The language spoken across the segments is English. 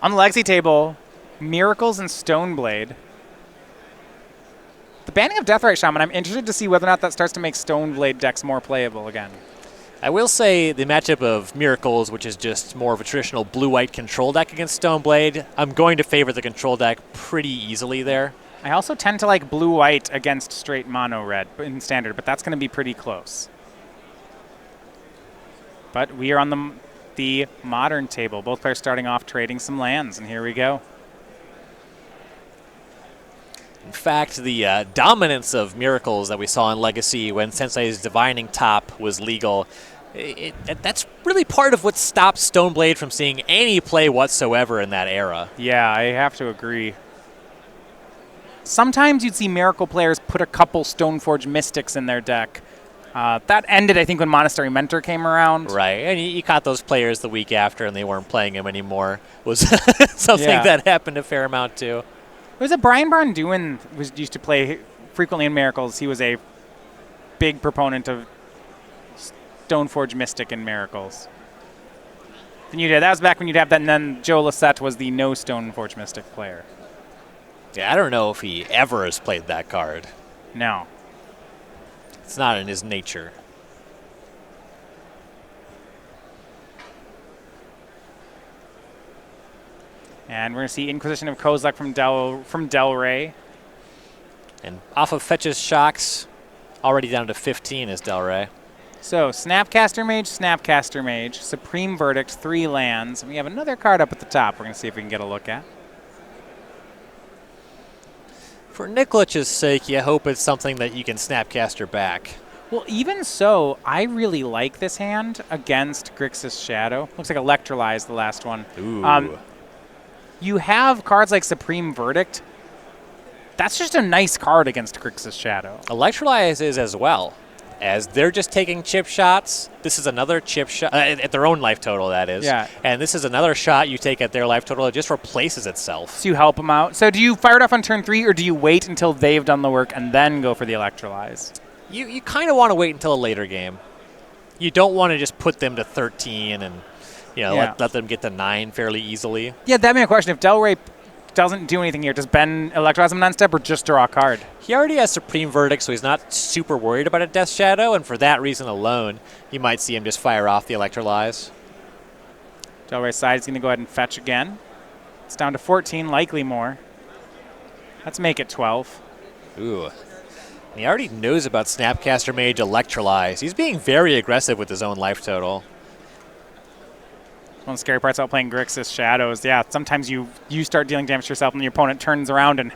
On the Legacy table, Miracles and Stoneblade. The banning of Deathrite Shaman, I'm interested to see whether or not that starts to make Stoneblade decks more playable again. I will say the matchup of Miracles, which is just more of a traditional blue-white control deck against Stoneblade, I'm going to favor the control deck pretty easily there. I also tend to like blue-white against straight mono-red in Standard, but that's going to be pretty close. But we are on the Modern table. Both players starting off trading some lands, and here we go. In fact, the dominance of Miracles that we saw in Legacy when Sensei's Divining Top was legal, that's really part of what stopped Stoneblade from seeing any play whatsoever in that era. Yeah, I have to agree. Sometimes you'd see Miracle players put a couple Stoneforge Mystics in their deck. That ended, I think, when Monastery Mentor came around. Right, and you caught those players the week after and they weren't playing him anymore. Was something that happened a fair amount too. Was it Brian Barnduin used to play frequently in Miracles? He was a big proponent of Stoneforge Mystic in Miracles. Then you did. That was back when you'd have that, and then Joe Lissette was the no Stoneforge Mystic player. Yeah, I don't know if he ever has played that card. No. It's not in his nature. And we're going to see Inquisition of Kozilek from Del Rey. And off of Fetch's Shocks, already down to 15 is Del Rey. So Snapcaster Mage, Supreme Verdict, 3 lands. And we have another card up at the top we're going to see if we can get a look at. For Nikolich's sake, you hope it's something that you can Snapcaster back. Well, even so, I really like this hand against Grixis Shadow. Looks like Electrolyze, the last one. Ooh. You have cards like Supreme Verdict. That's just a nice card against Grixis Shadow. Electrolyze is as well. As they're just taking chip shots, this is another chip shot, at their own life total, that is. Yeah. And this is another shot you take at their life total. It just replaces itself. So you help them out. So do you fire it off on turn 3, or do you wait until they've done the work and then go for the Electrolyze? You kind of want to wait until a later game. You don't want to just put them to 13 and let them get to 9 fairly easily. Yeah, that'd be a question. If Del Rey doesn't do anything here, does Ben Electrolyze him non-step or just draw a card? He already has Supreme Verdict, so he's not super worried about a Death Shadow, and for that reason alone, you might see him just fire off the Electrolyze. Del Rey's side is going to go ahead and fetch again. It's down to 14, likely more. Let's make it 12. Ooh. And he already knows about Snapcaster Mage Electrolyze. He's being very aggressive with his own life total. One of the scary parts about playing Grixis Shadows, sometimes you start dealing damage to yourself and your opponent turns around and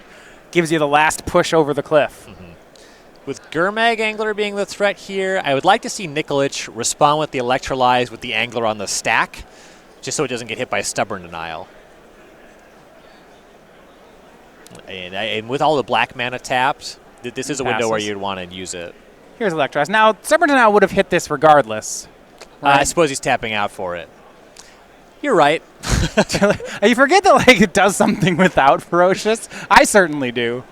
gives you the last push over the cliff. Mm-hmm. With Gurmag Angler being the threat here, I would like to see Nikolich respond with the Electrolyze with the Angler on the stack, just so it doesn't get hit by Stubborn Denial. And with all the black mana tapped, this is a window where you'd want to use it. Here's Electrolyze. Now, Stubborn Denial would have hit this regardless. Right? I suppose he's tapping out for it. You're right. You forget that it does something without Ferocious. I certainly do.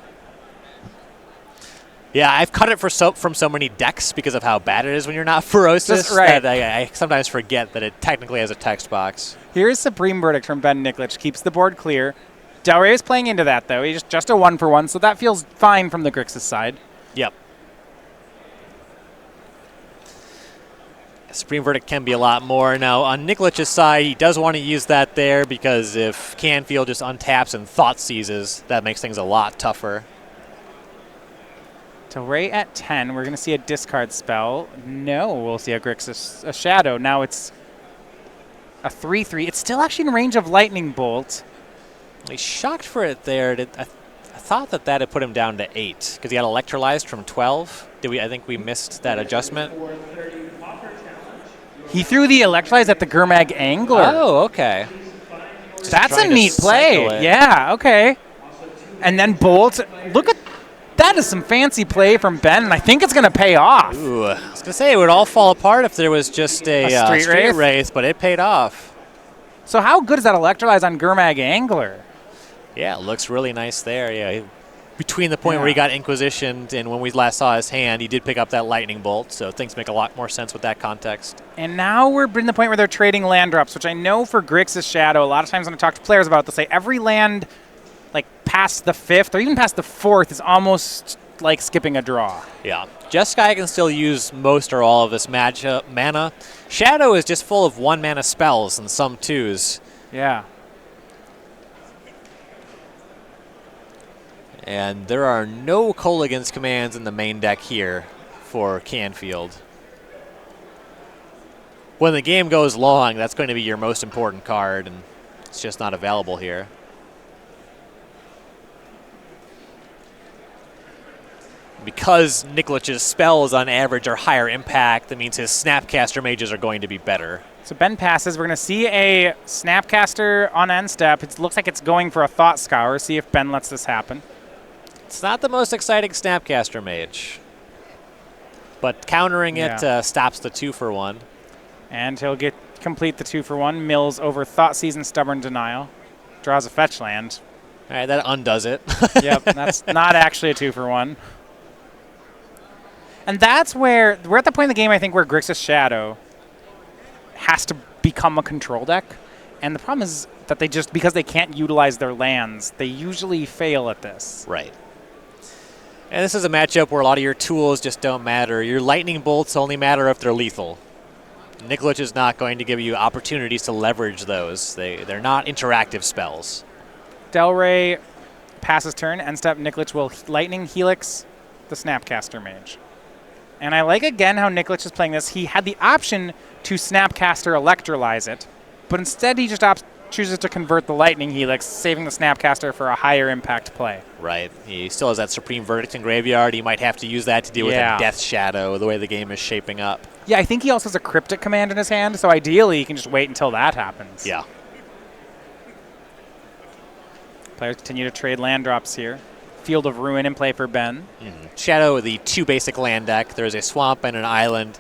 Yeah, I've cut it from so many decks because of how bad it is when you're not Ferocious. Right. That I sometimes forget that it technically has a text box. Here's Supreme Verdict from Ben Nikolich. Keeps the board clear. Del Rey is playing into that, though. He's just a 1-for-1, so that feels fine from the Grixis side. Yep. Supreme Verdict can be a lot more. Now, on Nikolich's side, he does want to use that there because if Canfield just untaps and Thought Seizes, that makes things a lot tougher. Del Rey at 10. We're going to see a discard spell. No, we'll see a Grixis Shadow. Now it's a 3-3. It's still actually in range of Lightning Bolt. He's shocked for it there. I thought that had put him down to 8 because he had Electrolyzed from 12. I think we missed that adjustment. He threw the Electrolyze at the Gurmag Angler. Oh, okay. That's a neat play. Yeah, okay. And then Bolt. Look at that is some fancy play from Ben, and I think it's going to pay off. Ooh, I was going to say it would all fall apart if there was just a Street Wraith, but it paid off. So how good is that Electrolyze on Gurmag Angler? Yeah, it looks really nice there. Yeah, between the point where he got Inquisitioned and when we last saw his hand, he did pick up that lightning bolt, so things make a lot more sense with that context. And now we're in the point where they're trading land drops, which I know for Grixis Shadow, a lot of times when I talk to players about it, they'll say every land like past the 5th or even past the 4th is almost like skipping a draw. Yeah. Jeskai can still use most or all of this mana. Shadow is just full of 1 mana spells and some 2s. Yeah. And there are no Kolaghan's commands in the main deck here for Canfield. When the game goes long, that's going to be your most important card, and it's just not available here. Because Nikolich's spells on average are higher impact, that means his Snapcaster mages are going to be better. So Ben passes. We're going to see a Snapcaster on end step. It looks like it's going for a Thought Scour. See if Ben lets this happen. It's not the most exciting Snapcaster mage, but countering it stops the 2-for-1. And he'll complete the 2-for-1. Mills over Thoughtseize and Stubborn Denial. Draws a fetch land. All right, that undoes it. Yep, that's not actually a 2-for-1. And that's where we're at the point in the game, I think, where Grixis Shadow has to become a control deck. And the problem is that they just, because they can't utilize their lands, they usually fail at this. Right. And this is a matchup where a lot of your tools just don't matter. Your lightning bolts only matter if they're lethal. Nikolich is not going to give you opportunities to leverage those. They're not interactive spells. Delray passes turn. End step, Nikolich will Lightning Helix the Snapcaster Mage. And I like, again, how Nikolich is playing this. He had the option to Snapcaster Electrolyze it, but instead he just chooses to convert the Lightning Helix, saving the Snapcaster for a higher impact play. Right. He still has that Supreme Verdict in Graveyard. He might have to use that to deal with a Death Shadow, the way the game is shaping up. Yeah, I think he also has a Cryptic command in his hand, so ideally he can just wait until that happens. Yeah. Players continue to trade land drops here. Field of Ruin in play for Ben. Shadow, the 2 basic land deck. There's a swamp and an island.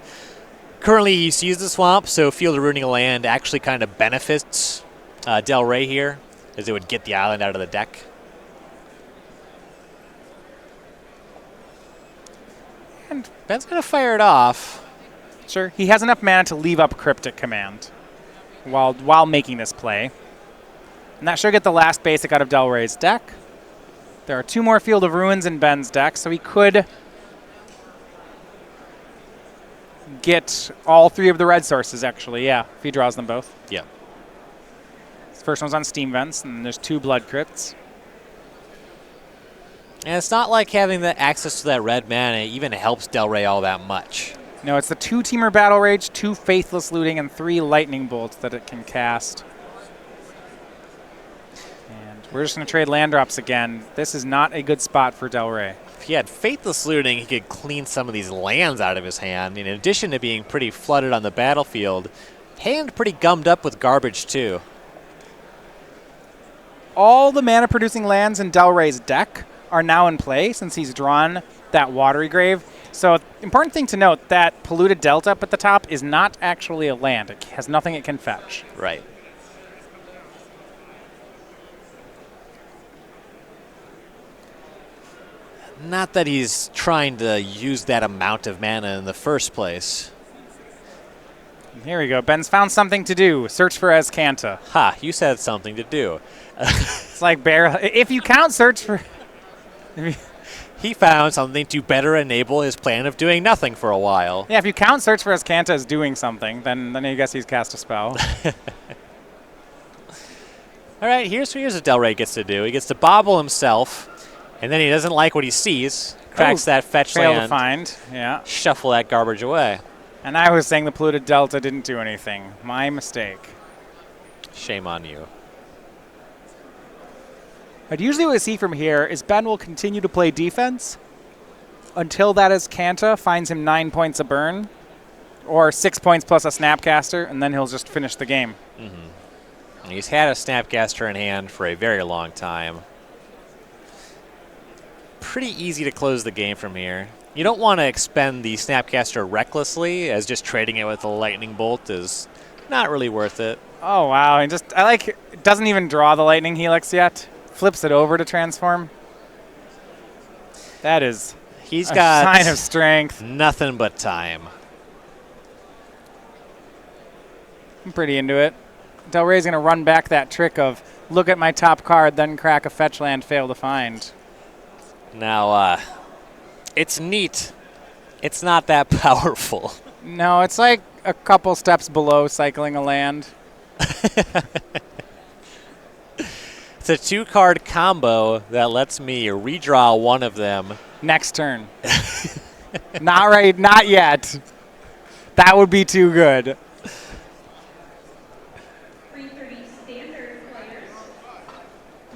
Currently he sees the swamp, so Field of Ruining a land actually kind of benefits Delray here, as it would get the island out of the deck. And Ben's going to fire it off. Sure. He has enough mana to leave up Cryptic Command while making this play. And that should get the last basic out of Delray's deck. There are 2 more Field of Ruins in Ben's deck, so he could get all 3 of the red sources, actually. Yeah, if he draws them both. Yeah. This first one's on Steam Vents, and there's 2 Blood Crypts. And it's not like having the access to that red mana even helps Delray all that much. No, it's the 2-teamer Battle Rage, 2 Faithless Looting, and 3 Lightning Bolts that it can cast. We're just going to trade land drops again. This is not a good spot for Delray. If he had Faithless Looting, he could clean some of these lands out of his hand. In addition to being pretty flooded on the battlefield, hand pretty gummed up with garbage too. All the mana-producing lands in Delray's deck are now in play since he's drawn that Watery Grave. So important thing to note, that Polluted Delta up at the top is not actually a land. It has nothing it can fetch. Right. Not that he's trying to use that amount of mana in the first place. Here we go. Ben's found something to do. Search for Azcanta. Ha, you said something to do. It's like if you count search for... He found something to better enable his plan of doing nothing for a while. Yeah, if you count search for Azcanta as doing something, then I guess he's cast a spell. All right, here's what Delray gets to do. He gets to bobble himself. And then he doesn't like what he sees, cracks that fetch land. Fail to find, yeah. Shuffle that garbage away. And I was saying the Polluted Delta didn't do anything. My mistake. Shame on you. But usually what we see from here is Ben will continue to play defense until that Azcanta finds him 9 points a burn, or 6 points plus a Snapcaster, and then he'll just finish the game. And he's had a Snapcaster in hand for a very long time. Pretty easy to close the game from here. You don't want to expend the Snapcaster recklessly, as just trading it with a Lightning Bolt is not really worth it. Oh, wow. And I like, doesn't even draw the Lightning Helix yet. Flips it over to transform. That is He's a got sign of strength. nothing but time. I'm pretty into it. Del Rey's going to run back that trick of look at my top card, then crack a fetch land, fail to find. Now, it's neat. It's not that powerful. No, it's like a couple steps below cycling a land. It's a 2-card combo that lets me redraw one of them. Next turn. Not right, not yet. That would be too good. 3:30 standard players.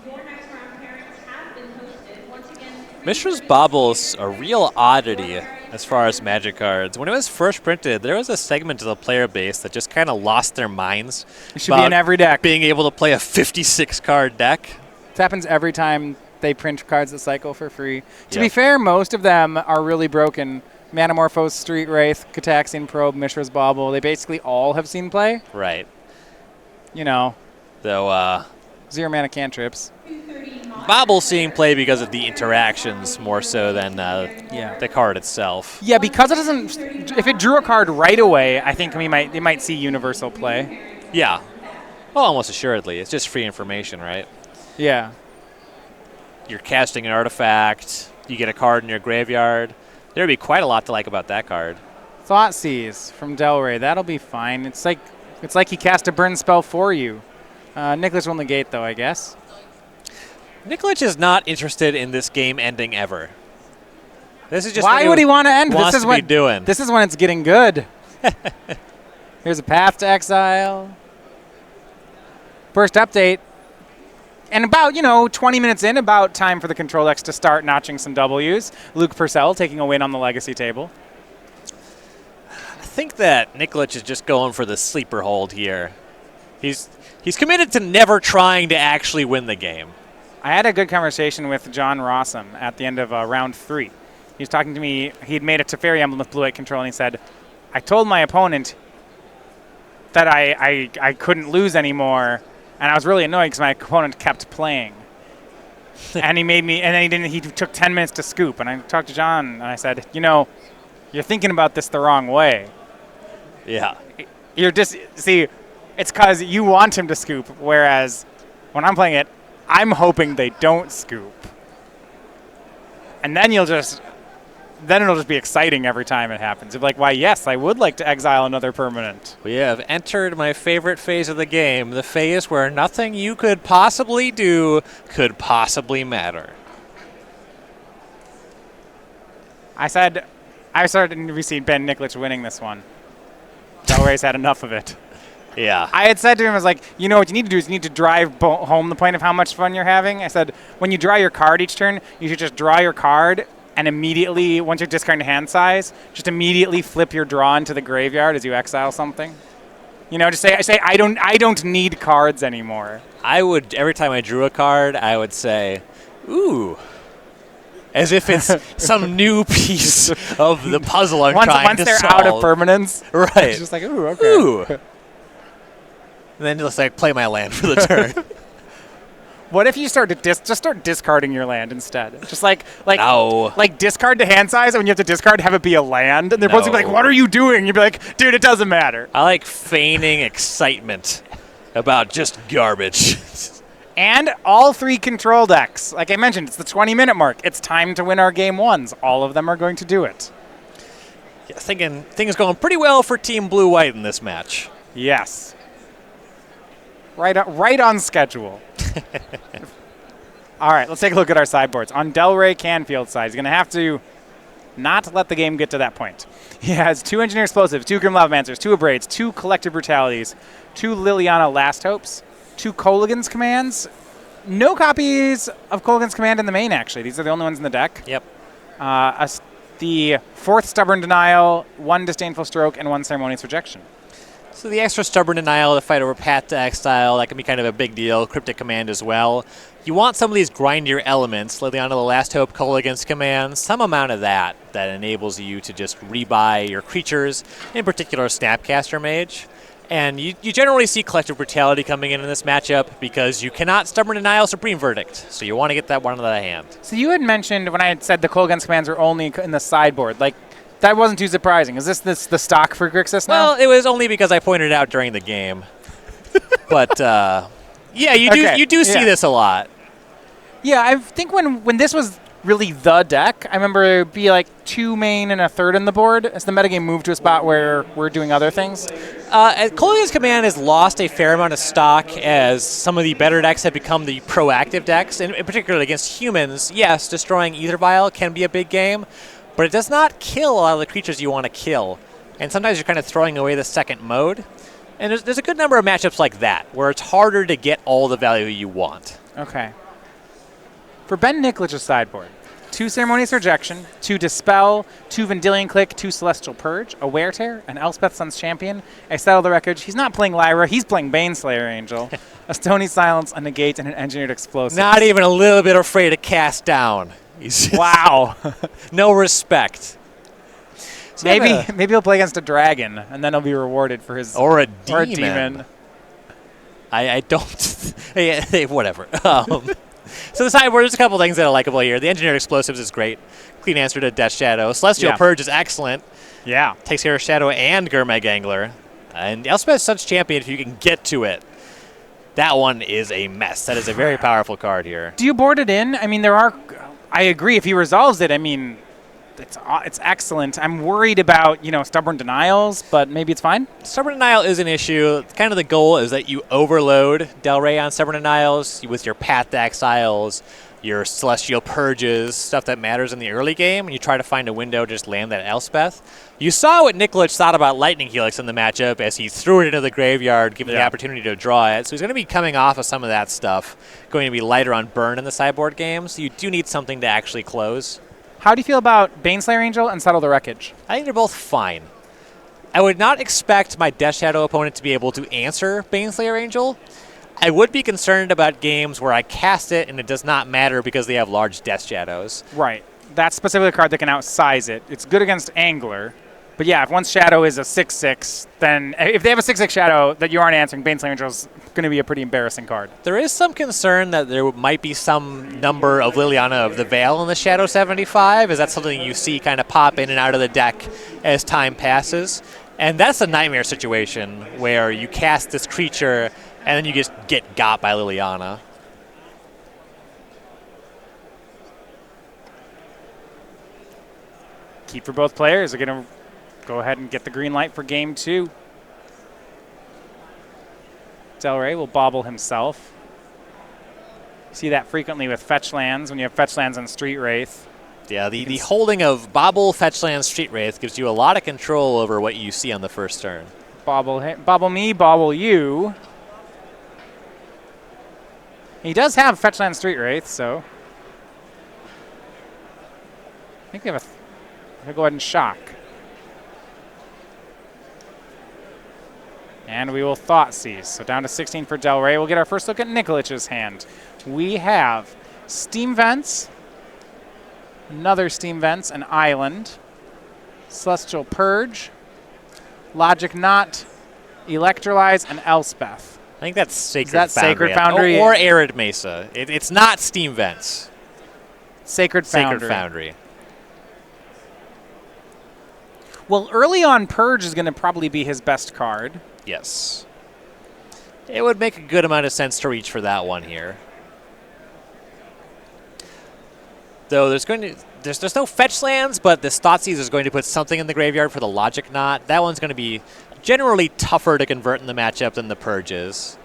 Your next round parents have been hosted. Once again, Mishra's Bobble's a real oddity as far as Magic cards. When it was first printed, there was a segment of the player base that just kind of lost their minds. It should be in every deck. Being able to play a 56-card deck. It happens every time they print cards that cycle for free. To be fair, most of them are really broken. Manamorphose, Street Wraith, Cataxian Probe, Mishra's Bauble, they basically all have seen play. Right. You know, Though, 0 mana cantrips. Bobble's seeing play because of the interactions more so than the card itself. Yeah, because it doesn't. If it drew a card right away, I think they might see universal play. Yeah. Well, almost assuredly. It's just free information, right? Yeah. You're casting an artifact. You get a card in your graveyard. There'd be quite a lot to like about that card. Thoughtseize from Del Rey. That'll be fine. It's like he cast a burn spell for you. Nikolich will negate, though, I guess. Nikolich is not interested in this game ending ever. This is just Why would he want to end? This is what doing. This is when it's getting good. Here's a Path to Exile. First update. And about, 20 minutes in, about time for the control decks to start notching some W's. Luke Purcell taking a win on the Legacy table. I think that Nikolich is just going for the sleeper hold here. He's committed to never trying to actually win the game. I had a good conversation with John Rosum at the end of round 3. He was talking to me. He'd made a Teferi Emblem with Blue-White Control, and he said, I told my opponent that I couldn't lose anymore, and I was really annoyed because my opponent kept playing. And he made me, and then he didn't. He took 10 minutes to scoop, and I talked to John, and I said, you're thinking about this the wrong way. Yeah. See, it's because you want him to scoop, whereas when I'm playing it, I'm hoping they don't scoop. And then it'll just be exciting every time it happens. You'll be like, why, yes, I would like to exile another permanent. We have entered my favorite phase of the game, the phase where nothing you could possibly do could possibly matter. I started to see Ben Nikolich winning this one. Del Rey's had enough of it. Yeah. I had said to him, I was like, what you need to do is you need to drive home the point of how much fun you're having. I said, when you draw your card each turn, you should just draw your card and immediately, once you're discarding hand size, just immediately flip your draw into the graveyard as you exile something. Just say I don't need cards anymore. I would, every time I drew a card, I would say, ooh. As if it's some new piece of the puzzle I'm trying to solve. Once they're out of permanence. Right. It's just like, ooh, okay. Ooh. And then just play my land for the turn. What if you start discarding your land instead? Just No. like discard to hand size, and when you have to discard, have it be a land, and they're both gonna be like, "What are you doing?" You'd be like, "Dude, it doesn't matter." I like feigning excitement about just garbage. And all 3 control decks, like I mentioned, it's the 20-minute mark. It's time to win our game 1s. All of them are going to do it. Yeah, thinking things going pretty well for Team Blue-White in this match. Yes. Right on schedule. All right, let's take a look at our sideboards. On Del Rey Canfield side, he's going to have to not let the game get to that point. He has 2 Engineer Explosives, 2 Grim Lavamancers, 2 Abrades, 2 Collective Brutalities, 2 Liliana Last Hopes, 2 Kolaghan's Commands. No copies of Kolaghan's Command in the main, actually. These are the only ones in the deck. Yep. The 4th Stubborn Denial, 1 Disdainful Stroke, and 1 Ceremonious Rejection. So the extra Stubborn Denial to fight over Path to Exile, that can be kind of a big deal. Cryptic Command as well. You want some of these grindier elements, Liliana the Last Hope, Kolaghan's Command, some amount of that enables you to just rebuy your creatures, in particular Snapcaster Mage. And you generally see Collective Brutality coming in this matchup because you cannot Stubborn Denial Supreme Verdict. So you want to get that one out of the hand. So you had mentioned when I had said the Cold Guns commands are only in the sideboard. Like, that wasn't too surprising. Is this the stock for Grixis now? Well, it was only because I pointed it out during the game. But, yeah, you do see this a lot. Yeah, I think when this was really the deck, I remember it would be like 2 main and a third in the board as the metagame moved to a spot where we're doing other things. Cold Command has lost a fair amount of stock as some of the better decks have become the proactive decks, and particularly against humans. Yes, destroying Ether Vial can be a big game, but it does not kill a lot of the creatures you want to kill. And sometimes you're kind of throwing away the second mode. And there's a good number of matchups like that, where it's harder to get all the value you want. Okay. For Ben Nikolich's sideboard, 2 Ceremonious Rejection, 2 Dispel, 2 Vendilion Click, 2 Celestial Purge, a Wear Tear, an Elspeth Sun's Champion. I settle the record. He's not playing Lyra. He's playing Baneslayer Angel. A Stony Silence, a Negate, and an Engineered Explosive. Not even a little bit afraid to cast down. Wow. No respect. So maybe he'll play against a dragon, and then he'll be rewarded for his... Or a demon. I don't... whatever. So the sideboard, there's a couple things that are likable here. The Engineered Explosives is great. Clean answer to Death Shadow. Celestial Purge is excellent. Yeah. Takes care of Shadow and Gurmag Angler. And Elspeth Sun's Champion, if you can get to it, that one is a mess. That is a very powerful card here. Do you board it in? I mean, I agree. If he resolves it, I mean... It's excellent. I'm worried about, Stubborn Denials, but maybe it's fine. Stubborn Denial is an issue. Kind of the goal is that you overload Del Rey on Stubborn Denials with your Path to Exiles, your Celestial Purges, stuff that matters in the early game, and you try to find a window to just land that Elspeth. You saw what Nikolich thought about Lightning Helix in the matchup as he threw it into the graveyard, given the opportunity to draw it. So he's going to be coming off of some of that stuff, going to be lighter on burn in the sideboard game, so you do need something to actually close. How do you feel about Baneslayer Angel and Settle the Wreckage? I think they're both fine. I would not expect my Death Shadow opponent to be able to answer Baneslayer Angel. I would be concerned about games where I cast it and it does not matter because they have large Death Shadows. Right. That's specifically a card that can outsize it. It's good against Angler. But yeah, if one's Shadow is a 6/6, then if they have a 6/6 Shadow that you aren't answering, Baneslayer Angel is going to be a pretty embarrassing card. There is some concern that there might be some number of Liliana of the Veil in the Shadow 75. Is that something you see kind of pop in and out of the deck as time passes? And that's a nightmare situation where you cast this creature and then you just get got by Liliana. Keep for both players. They're going to go ahead and get the green light for game 2. Del Rey will bobble himself. You see that frequently with fetch lands when you have fetch lands on Street Wraith. Yeah, the holding of Bobble, Fetchland, Street Wraith gives you a lot of control over what you see on the first turn. Bobble me, bobble you. He does have Fetchland Street Wraith, so I think we have I'll go ahead and shock. And we will Thought Seize. So down to 16 for Del Rey. We'll get our first look at Nikolich's hand. We have Steam Vents, another Steam Vents, an Island, Celestial Purge, Logic Knot, Electrolyze, and Elspeth. I think that's Sacred Foundry. Sacred Foundry? Or Arid Mesa. It's not Steam Vents. Sacred Foundry. Sacred Foundry. Well, early on, Purge is going to probably be his best card. Yes. It would make a good amount of sense to reach for that one here. Though there's no fetch lands, but this Thoughtseize is going to put something in the graveyard for the Logic Knot. That one's going to be generally tougher to convert in the matchup than the Purge is.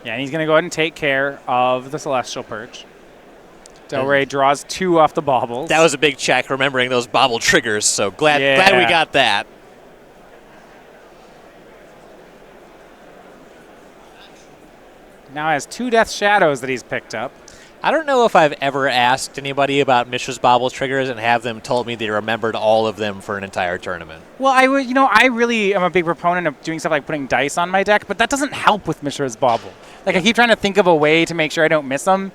Yeah, and he's going to go ahead and take care of the Celestial Purge. Del Rey draws 2 off the baubles. That was a big check, remembering those bauble triggers, so glad we got that. Now has 2 Death Shadows that he's picked up. I don't know if I've ever asked anybody about Mishra's bauble triggers and have them told me they remembered all of them for an entire tournament. Well, I really am a big proponent of doing stuff like putting dice on my deck, but that doesn't help with Mishra's bauble. Like, I keep trying to think of a way to make sure I don't miss them.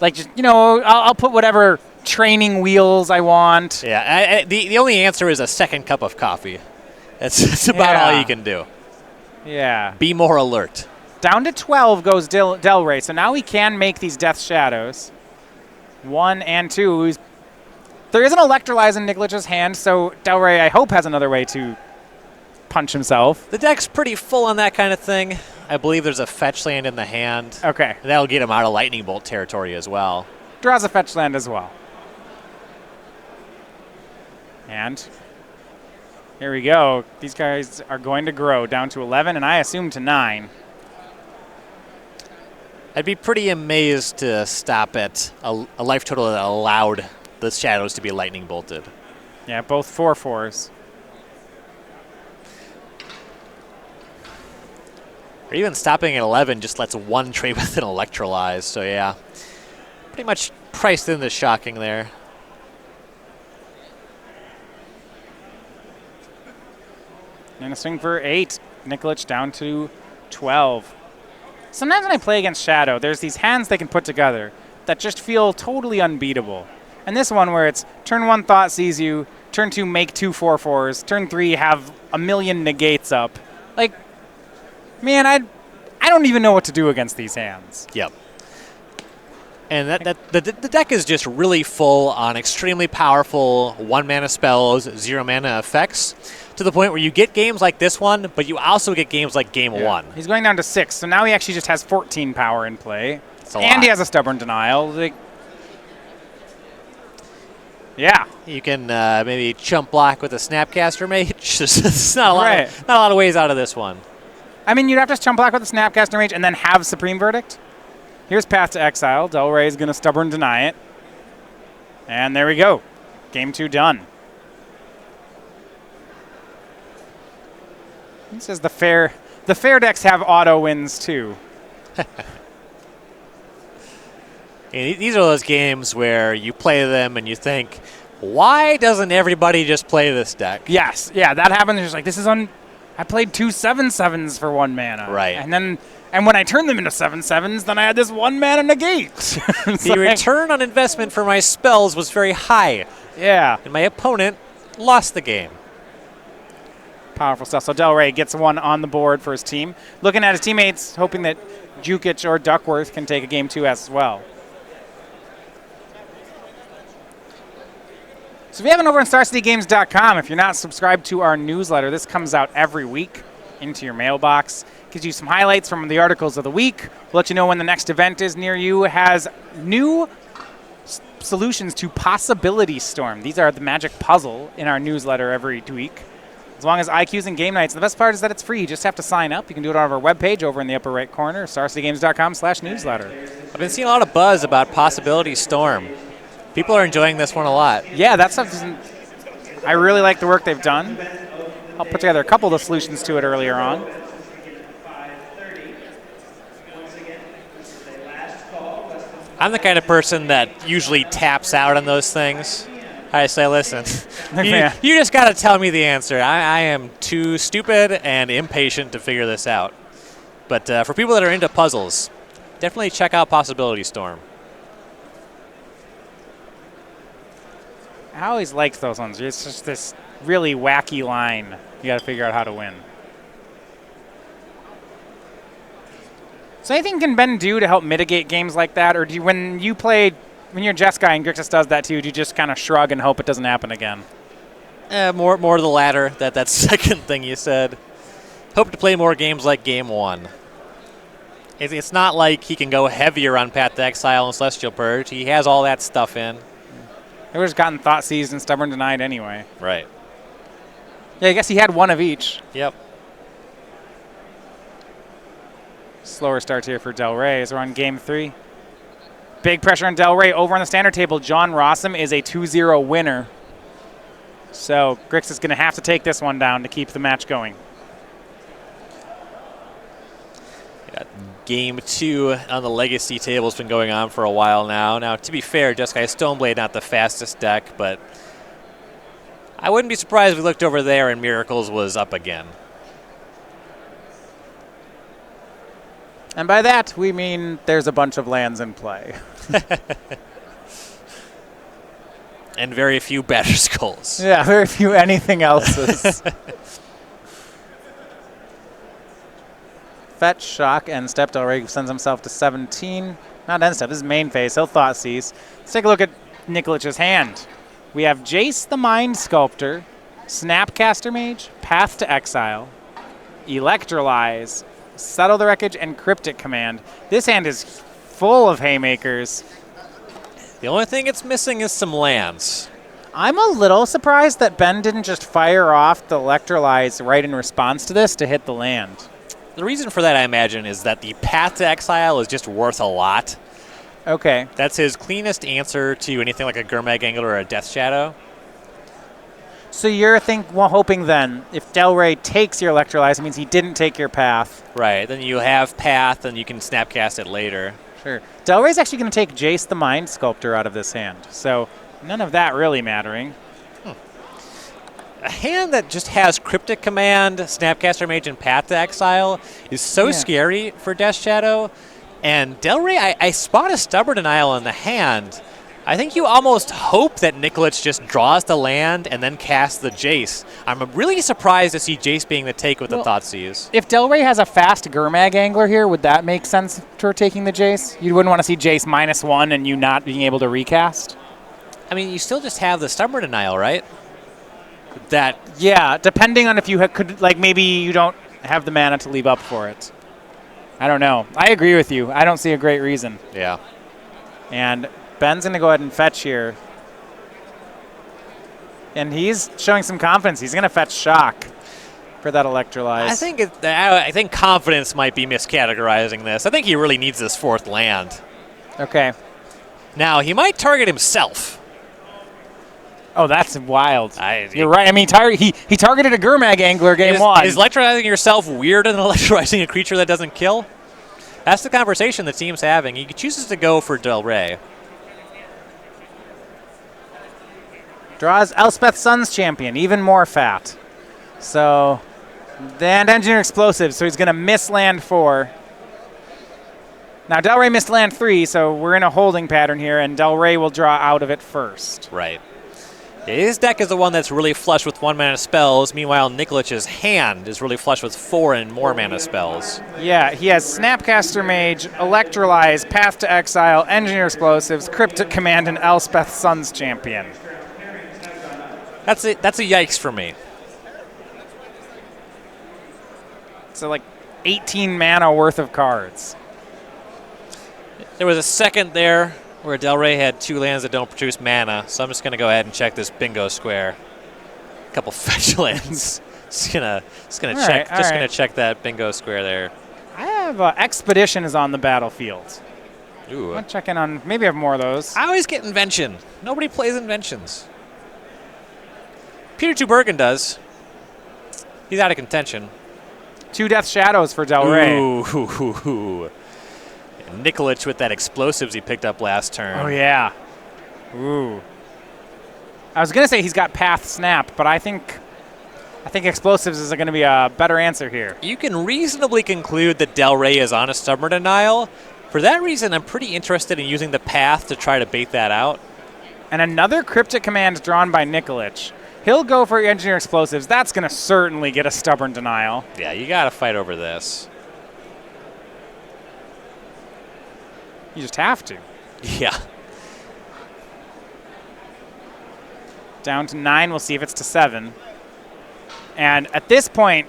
Like, just, I'll put whatever training wheels I want. Yeah, the only answer is a second cup of coffee. That's about all you can do. Yeah. Be more alert. Down to 12 goes Del Rey, so now he can make these Death Shadows. 1 and 2. There is an Electrolyze in Nikolich's hand, so Del Rey, I hope, has another way to punch himself. The deck's pretty full on that kind of thing. I believe there's a fetch land in the hand. Okay. That'll get him out of Lightning Bolt territory as well. Draws a fetch land as well. And here we go. These guys are going to grow down to 11, and I assume to 9. I'd be pretty amazed to stop at a life total that allowed the shadows to be lightning bolted. Yeah, both 4/4s. Or even stopping at 11 just lets one trade with an Electrolyze. So yeah, pretty much priced in the shocking there. And a swing for 8. Nikolich down to 12. Sometimes when I play against Shadow, there's these hands they can put together that just feel totally unbeatable. And this one where it's turn 1 Thought Sees You, turn 2 make 2 4/4s, turn 3 have a million negates up. Like, man, I don't even know what to do against these hands. Yep. And the deck is just really full on extremely powerful 1-mana spells, 0-mana effects, to the point where you get games like this one, but you also get games like Game 1. He's going down to 6, so now he actually just has 14 power in play. That's a and lot. he has a Stubborn Denial. Like, yeah. You can maybe chump block with a Snapcaster Mage. There's not a lot, Right. not a lot of ways out of this one. I mean, you'd have to chump block with a Snapcaster Mage and then have Supreme Verdict. Here's Path to Exile. Del Rey is going to Stubborn Deny it. And there we go. Game 2 done. He says the fair decks have auto wins too. And these are those games where you play them and you think, why doesn't everybody just play this deck? Yes, yeah, that happens. It's like, this is I played 2 7/7s for 1 mana. Right. And when I turned them into 7/7s, then I had this 1 mana negate. The return on investment for my spells was very high, Yeah. and my opponent lost the game. Powerful stuff. So Del Rey gets 1 on the board for his team. Looking at his teammates, hoping that Jukic or Duckworth can take a game 2 as well. So if you haven't over on StarCityGames.com, if you're not subscribed to our newsletter, this comes out every week into your mailbox. Gives you some highlights from the articles of the week. We'll let you know when the next event is near you. Has new solutions to Possibility Storm. These are the magic puzzle in our newsletter every week. As long as IQs and game nights. And the best part is that it's free. You just have to sign up. You can do it on our webpage over in the upper right corner, StarCityGames.com/newsletter. I've been seeing a lot of buzz about Possibility Storm. People are enjoying this one a lot. Yeah, that stuff I really like the work they've done. I'll put together a couple of the solutions to it earlier on. I'm the kind of person that usually taps out on those things. I say, listen, Yeah. you just got to tell me the answer. I am too stupid and impatient to figure this out. But for people that are into puzzles, definitely check out Possibility Storm. I always liked those ones. It's just this really wacky line. You got to figure out how to win. So anything can Ben do to help mitigate games like that? Or do you, when you're Jess guy and Grixis does that too, do you just kind of shrug and hope it doesn't happen again? More the latter, that second thing you said. Hope to play more games like Game 1. It's not like he can go heavier on Path to Exile and Celestial Purge. He has all that stuff in. They would have gotten Thought Seized and Stubborn Denied anyway. Right. Yeah, I guess he had one of each. Yep. Slower start here for Del Rey as we're on Game 3. Big pressure on Del Rey. Over on the standard table, John Rosum is a 2-0 winner. So Grix is going to have to take this one down to keep the match going. Game 2 on the Legacy table has been going on for a while now. Now, to be fair, Jeskai Stoneblade not the fastest deck, but I wouldn't be surprised if we looked over there and Miracles was up again. And by that, we mean there's a bunch of lands in play. And very few Batter Skulls. Yeah, very few anything else's. fetch, shock, end step. Del Rey sends himself to 17. Not end step, this is main phase. He'll Thought Seize. Let's take a look at Nikolich's hand. We have Jace the Mind Sculptor, Snapcaster Mage, Path to Exile, Electrolyze, Settle the Wreckage, and Cryptic Command. This hand is full of haymakers. The only thing it's missing is some lands. I'm a little surprised that Ben didn't just fire off the Electrolyze right in response to this to hit the land. The reason for that, I imagine, is that the Path to Exile is just worth a lot. Okay. That's his cleanest answer to anything like a Gurmag Angler or a Death Shadow. So you're hoping then, if Del Rey takes your Electrolyze, it means he didn't take your Path. Right, then you have Path, and you can Snapcast it later. Sure. Del Rey's actually going to take Jace the Mind Sculptor out of this hand, so none of that really mattering. A hand that just has Cryptic Command, Snapcaster Mage, and Path to Exile is so scary for Death Shadow. And Del Rey, I spot a Stubborn Denial in the hand. I think you almost hope that Nikolich just draws the land and then casts the Jace. I'm really surprised to see Jace being the take with the Thought Seize. If Del Rey has a fast Gurmag Angler here, would that make sense for taking the Jace? You wouldn't want to see Jace -1 and you not being able to recast? I mean, you still just have the Stubborn Denial, right? Yeah, depending on if you could, like maybe you don't have the mana to leave up for it. I don't know. I agree with you. I don't see a great reason. Yeah. And Ben's going to go ahead and fetch here. And he's showing some confidence. He's going to fetch Shock for that Electrolyze. I think confidence might be miscategorizing this. I think he really needs this 4th land. Okay. Now, he might target himself. Oh, that's wild. You're right. I mean, he targeted a Gurmag Angler game 1. Is electrolyzing yourself weirder than electrolyzing a creature that doesn't kill? That's the conversation the team's having. He chooses to go for Del Rey. Draws Elspeth Sun's Champion, even more fat. So, then Engineer Explosives, so he's going to miss land 4. Now, Del Rey missed land 3, so we're in a holding pattern here, and Del Rey will draw out of it first. Right. His deck is the one that's really flush with 1-mana spells. Meanwhile, Nikolich's hand is really flush with 4 and more mana spells. Yeah, he has Snapcaster Mage, Electrolyze, Path to Exile, Engineer Explosives, Cryptic Command, and Elspeth Sun's Champion. That's a yikes for me. So like 18 mana worth of cards. There was a second there where Del Rey had 2 lands that don't produce mana, so I'm just going to go ahead and check this bingo square. A couple fetch lands. Just gonna check that bingo square there. I have Expedition is on the battlefield. Ooh. I'm checking on. Maybe I have more of those. I always get Invention. Nobody plays Inventions. Peter Tubergen does. He's out of contention. 2 Death Shadows for Del Rey. Ooh. Nikolich with that explosives he picked up last turn. Oh, yeah. Ooh. I was going to say he's got Path Snap, but I think explosives is going to be a better answer here. You can reasonably conclude that Del Rey is on a Stubborn Denial. For that reason, I'm pretty interested in using the Path to try to bait that out. And another Cryptic Command drawn by Nikolich. He'll go for Engineer Explosives. That's going to certainly get a Stubborn Denial. Yeah, you got to fight over this. You just have to. Yeah. Down to 9. We'll see if it's to 7. And at this point,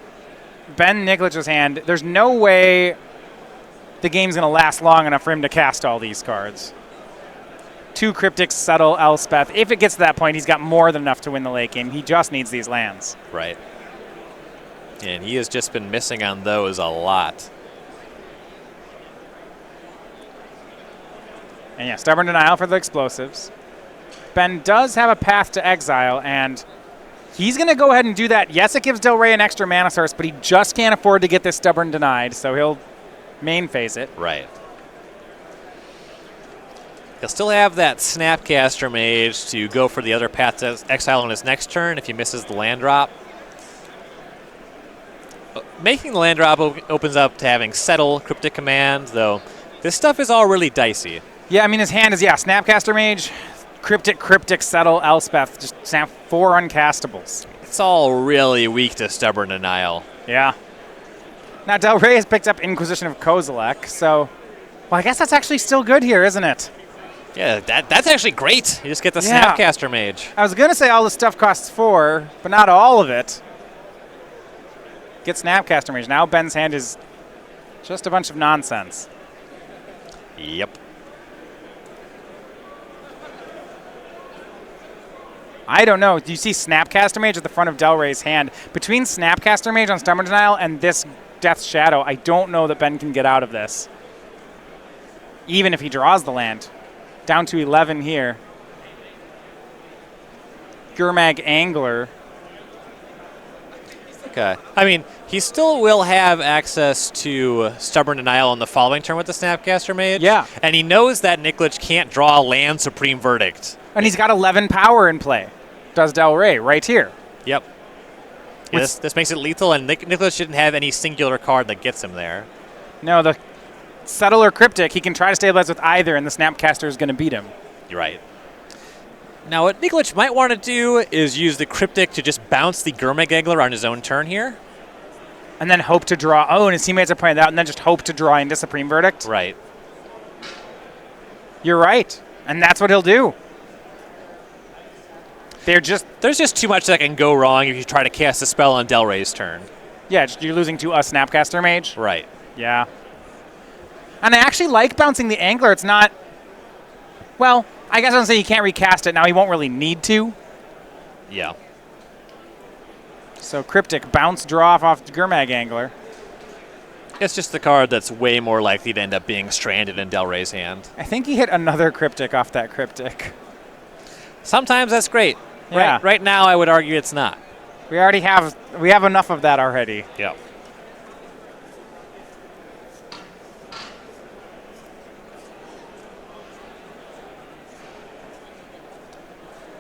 Ben Nikolich's hand, there's no way the game's going to last long enough for him to cast all these cards. 2 Cryptics, Settle, Elspeth. If it gets to that point, he's got more than enough to win the late game. He just needs these lands. Right. And he has just been missing on those a lot. And yeah, Stubborn Denial for the explosives. Ben does have a Path to Exile, and he's going to go ahead and do that. Yes, it gives Del Rey an extra mana source, but he just can't afford to get this Stubborn Denied, so he'll main phase it. Right. He'll still have that Snapcaster Mage to go for the other Path to Exile on his next turn if he misses the land drop. Making the land drop opens up to having Settle, Cryptic Command, though this stuff is all really dicey. Yeah, I mean, his hand is, Snapcaster Mage, Cryptic, Settle, Elspeth. Just snap 4 uncastables. It's all really weak to Stubborn Denial. Yeah. Now Del Rey has picked up Inquisition of Kozilek, so... Well, I guess that's actually still good here, isn't it? Yeah, that's actually great. You just get the Snapcaster Mage. I was going to say all the stuff costs 4, but not all of it. Get Snapcaster Mage. Now Ben's hand is just a bunch of nonsense. Yep. I don't know. Do you see Snapcaster Mage at the front of Del Rey's hand? Between Snapcaster Mage on Stubborn Denial and this Death's Shadow, I don't know that Ben can get out of this. Even if he draws the land. Down to 11 here. Gurmag Angler. Okay. I mean, he still will have access to Stubborn Denial on the following turn with the Snapcaster Mage. Yeah. And he knows that Nikolich can't draw a land Supreme Verdict. And he's got 11 power in play. Does Del Rey right here. Yep. Yeah, this makes it lethal, and Nikolich didn't have any singular card that gets him there. No, the Settler Cryptic, he can try to stabilize with either, and the Snapcaster is going to beat him. You're right. Now, what Nikolich might want to do is use the Cryptic to just bounce the Gurmag Angler on his own turn here. And then hope to draw. Oh, and his teammates are pointing out, and then just hope to draw into Supreme Verdict. Right. You're right. And that's what he'll do. There's just too much that can go wrong if you try to cast a spell on Del Rey's turn. Yeah, you're losing to a Snapcaster Mage. Right. Yeah. And I actually like bouncing the Angler. It's not... Well, I guess I don't say he can't recast it. Now he won't really need to. Yeah. So Cryptic, bounce, draw off Gurmag Angler. It's just the card that's way more likely to end up being stranded in Del Rey's hand. I think he hit another Cryptic off that Cryptic. Sometimes that's great. Yeah. Right now, I would argue it's not. We have enough of that already. Yeah.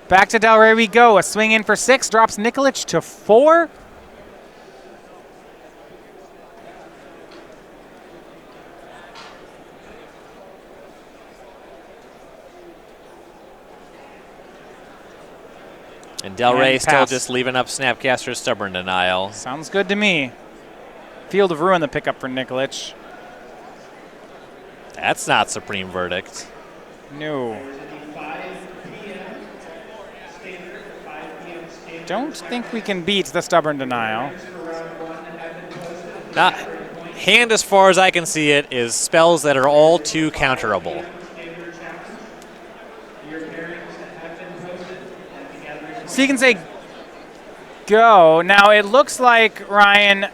Back to Del Rey we go. A swing in for 6 drops Nikolich to 4. And Del Rey And still pass. just leaving up Snapcaster's Stubborn Denial. Sounds good to me. Field of Ruin the pickup for Nikolich. That's not Supreme Verdict. No. Don't think we can beat the Stubborn Denial. Not hand, as far as I can see it, is spells that are all too counterable. So you can say go. Now it looks like Ryan,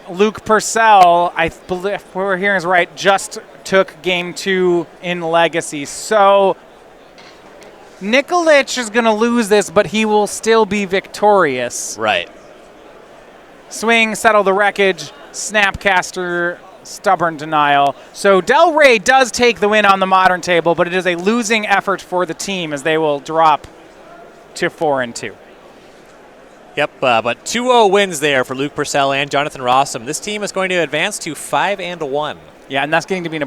Luke Purcell, I believe what we're hearing is right, just took game 2 in Legacy. So Nikolich is going to lose this, but he will still be victorious. Right. Swing, settle the wreckage, Snapcaster, Stubborn Denial. So Del Rey does take the win on the modern table, but it is a losing effort for the team as they will drop to 4-2. Yep, but 2-0 wins there for Luke Purcell and Jonathan Rosum. This team is going to advance to 5-1. Yeah, and that's getting to be an